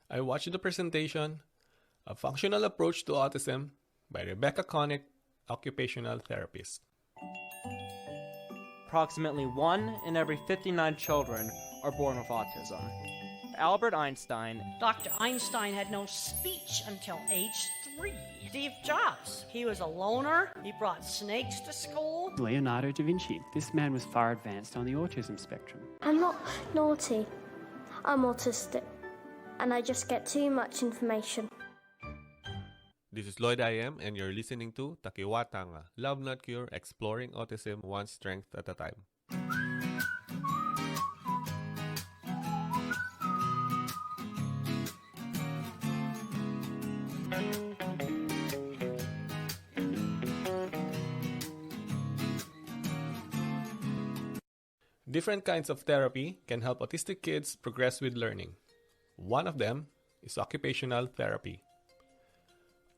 I watched the presentation, A Functional Approach to Autism by Rebecca Connick, occupational therapist. Approximately 1 in every 59 children are born with autism. Albert Einstein. Dr. Einstein had no speech until age 3. Steve Jobs, he was a loner. He brought snakes to school. Leonardo da Vinci. This man was far advanced on the autism spectrum. I'm not naughty. I'm autistic. And I just get too much information. This is Lloyd I AM, and you're listening to Takiwātanga, Love Not Cure, Exploring Autism One Strength at a Time. Different kinds of therapy can help autistic kids progress with learning. One of them is occupational therapy.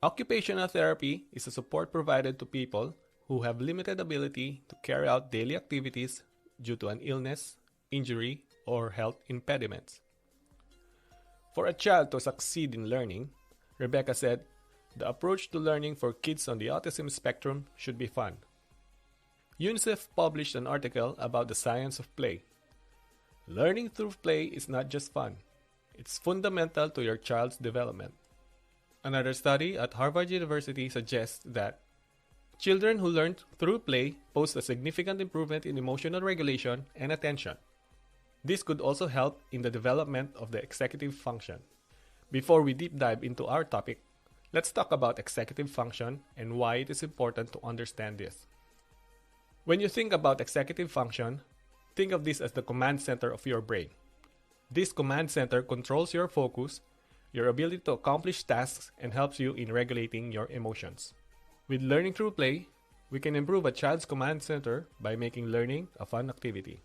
Occupational therapy is a support provided to people who have limited ability to carry out daily activities due to an illness, injury, or health impediments. For a child to succeed in learning, Rebecca said, the approach to learning for kids on the autism spectrum should be fun. UNICEF published an article about the science of play. Learning through play is not just fun. It's fundamental to your child's development. Another study at Harvard University suggests that children who learn through play post a significant improvement in emotional regulation and attention. This could also help in the development of the executive function. Before we deep dive into our topic, let's talk about executive function and why it is important to understand this. When you think about executive function, think of this as the command center of your brain. This command center controls your focus, your ability to accomplish tasks, and helps you in regulating your emotions. With learning through play, we can improve a child's command center by making learning a fun activity.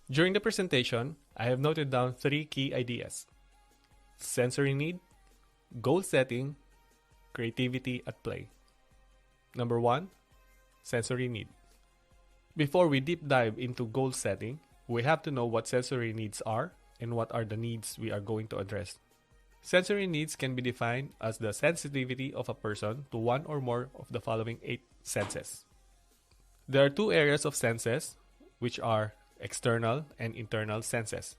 During the presentation, I have noted down 3 key ideas: sensory need, goal setting, creativity at play. Number 1, sensory need. Before we deep dive into goal setting, we have to know what sensory needs are and what are the needs we are going to address. Sensory needs can be defined as the sensitivity of a person to one or more of the following 8 senses. There are 2 areas of senses, which are external and internal senses.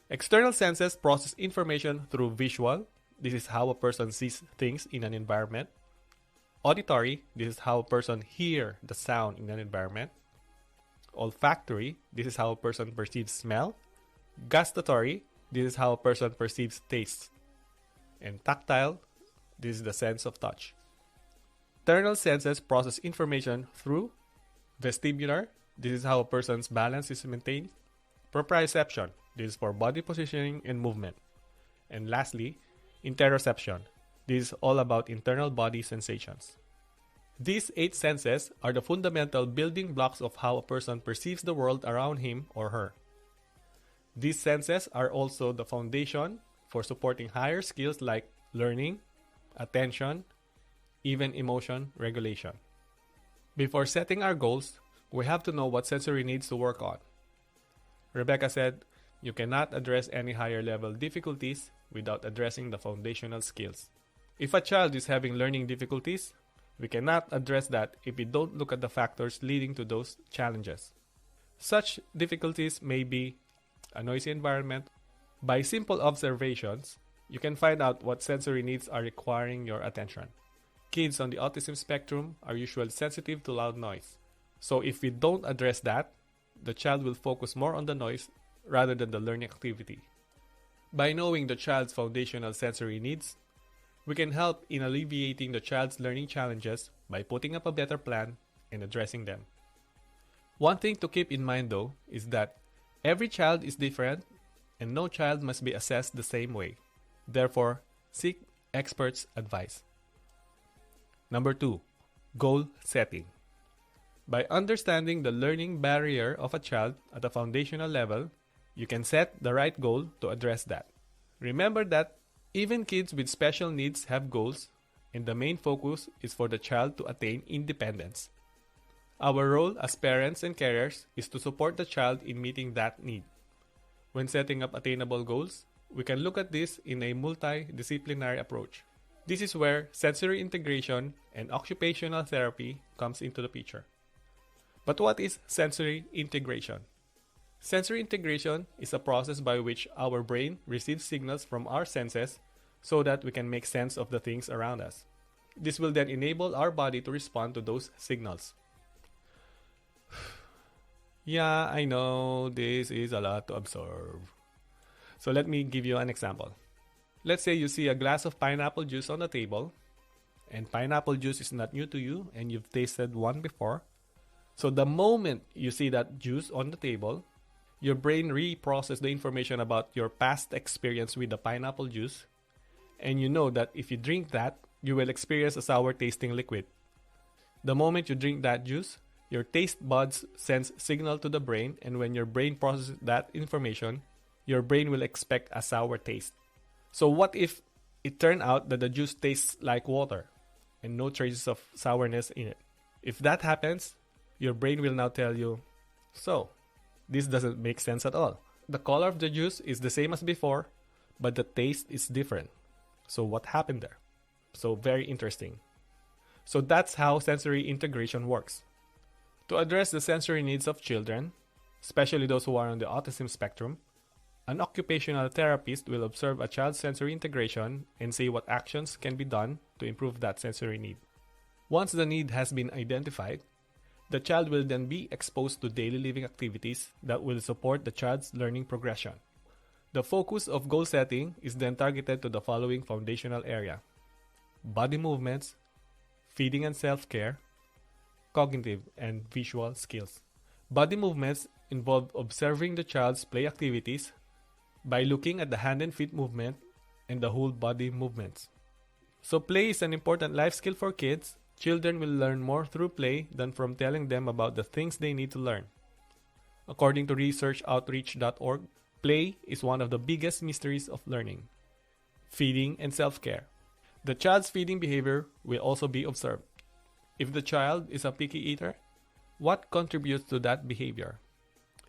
External senses process information through visual. This is how a person sees things in an environment. Auditory. This is how a person hears the sound in an environment. Olfactory. This is how a person perceives smell. Gustatory. This is how a person perceives taste. And tactile. This is the sense of touch. Internal senses process information through vestibular. This is how a person's balance is maintained. Proprioception. This is for body positioning and movement. And lastly, interoception. This is all about internal body sensations. These 8 senses are the fundamental building blocks of how a person perceives the world around him or her. These senses are also the foundation for supporting higher skills like learning, attention, even emotion regulation. Before setting our goals, we have to know what sensory needs to work on. Rebecca said, you cannot address any higher level difficulties without addressing the foundational skills. If a child is having learning difficulties, we cannot address that if we don't look at the factors leading to those challenges. Such difficulties may be a noisy environment. By simple observations, you can find out what sensory needs are requiring your attention. Kids on the autism spectrum are usually sensitive to loud noise. So if we don't address that, the child will focus more on the noise rather than the learning activity. By knowing the child's foundational sensory needs, we can help in alleviating the child's learning challenges by putting up a better plan and addressing them. One thing to keep in mind though is that every child is different and no child must be assessed the same way. Therefore, seek experts' advice. Number 2, goal setting. By understanding the learning barrier of a child at a foundational level, you can set the right goal to address that. Remember that even kids with special needs have goals, and the main focus is for the child to attain independence. Our role as parents and carers is to support the child in meeting that need. When setting up attainable goals, we can look at this in a multidisciplinary approach. This is where sensory integration and occupational therapy comes into the picture. But what is sensory integration? Sensory integration is a process by which our brain receives signals from our senses so that we can make sense of the things around us. This will then enable our body to respond to those signals. Yeah, I know this is a lot to absorb. So let me give you an example. Let's say you see a glass of pineapple juice on the table, and pineapple juice is not new to you and you've tasted one before. So the moment you see that juice on the table, your brain reprocesses the information about your past experience with the pineapple juice, and you know that if you drink that, you will experience a sour tasting liquid. The moment you drink that juice, your taste buds sends signal to the brain, and when your brain processes that information, your brain will expect a sour taste. So what if it turned out that the juice tastes like water and no traces of sourness in it? If that happens, your brain will now tell you, so this doesn't make sense at all. The color of the juice is the same as before, but the taste is different. So what happened there? So very interesting. So that's how sensory integration works. To address the sensory needs of children, especially those who are on the autism spectrum, an occupational therapist will observe a child's sensory integration and say what actions can be done to improve that sensory need. Once the need has been identified, the child will then be exposed to daily living activities that will support the child's learning progression. The focus of goal setting is then targeted to the following foundational area: body movements, feeding and self-care, cognitive and visual skills. Body movements involve observing the child's play activities by looking at the hand and feet movement and the whole body movements. So play is an important life skill for kids. Children will learn more through play than from telling them about the things they need to learn. According to researchoutreach.org, play is one of the biggest mysteries of learning. Feeding and self-care. The child's feeding behavior will also be observed. If the child is a picky eater, what contributes to that behavior?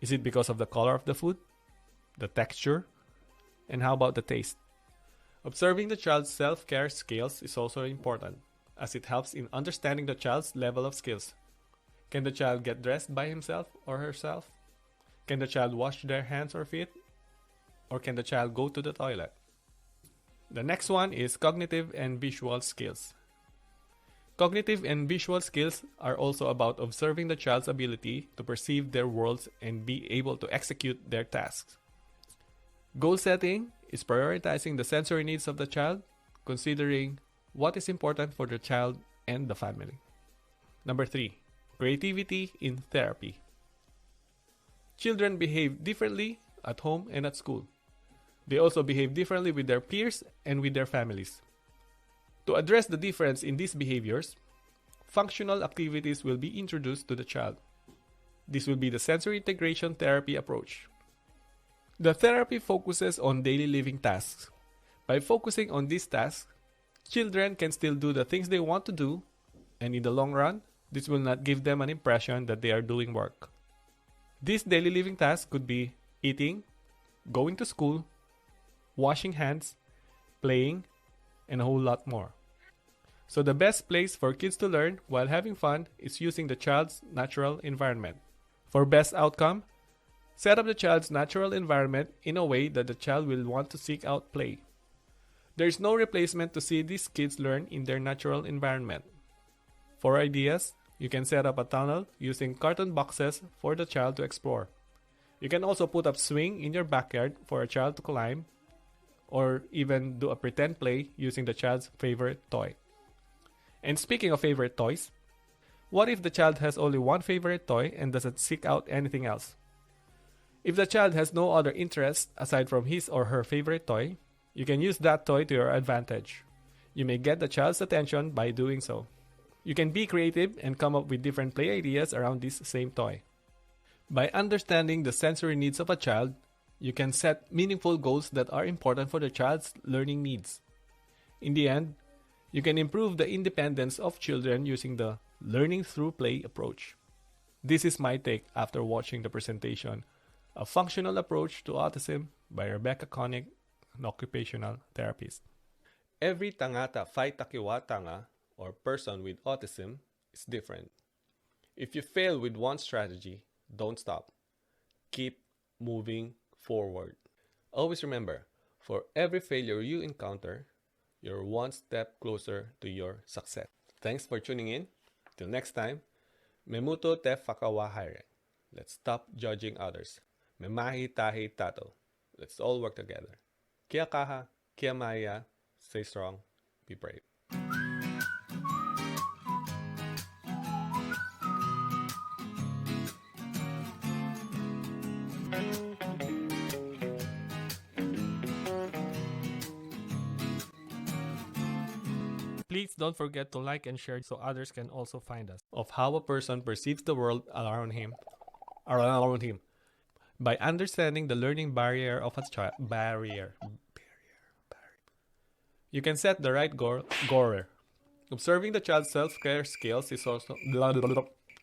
Is it because of the color of the food, the texture, and how about the taste? Observing the child's self-care skills is also important, as it helps in understanding the child's level of skills. Can the child get dressed by himself or herself? Can the child wash their hands or feet? Or can the child go to the toilet? The next one is cognitive and visual skills. Cognitive and visual skills are also about observing the child's ability to perceive their worlds and be able to execute their tasks. Goal setting is prioritizing the sensory needs of the child, considering what is important for the child and the family. Number 3, creativity in therapy. Children behave differently at home and at school. They also behave differently with their peers and with their families. To address the difference in these behaviors, functional activities will be introduced to the child. This will be the sensory integration therapy approach. The therapy focuses on daily living tasks. By focusing on these tasks, children can still do the things they want to do, and in the long run, this will not give them an impression that they are doing work. These daily living tasks could be eating, going to school, washing hands, playing, and a whole lot more. So the best place for kids to learn while having fun is using the child's natural environment. For best outcome, set up the child's natural environment in a way that the child will want to seek out play. There is no replacement to see these kids learn in their natural environment. For ideas, you can set up a tunnel using carton boxes for the child to explore. You can also put up swing in your backyard for a child to climb, or even do a pretend play using the child's favorite toy. And speaking of favorite toys, what if the child has only one favorite toy and doesn't seek out anything else? If the child has no other interest aside from his or her favorite toy, you can use that toy to your advantage. You may get the child's attention by doing so. You can be creative and come up with different play ideas around this same toy. By understanding the sensory needs of a child, you can set meaningful goals that are important for the child's learning needs. In the end, you can improve the independence of children using the learning through play approach. This is my take after watching the presentation, A Functional Approach to Autism by Rebecca Connick, an occupational therapist. Every Tāngata Takiwātanga or person with autism is different. If you fail with one strategy, don't stop. Keep moving forward. Always remember, for every failure you encounter, you're one step closer to your success. Thanks for tuning in. Till next time, memuto te whakawahare. Let's stop judging others. Me mahi tahi tato. Let's all work together. Kia kaha, kia maya. Stay strong, be brave. Please don't forget to like and share so others can also find us. Of how a person perceives the world around him. By understanding the learning barrier of a child. You can set the right goal. Observing the child's self-care skills is also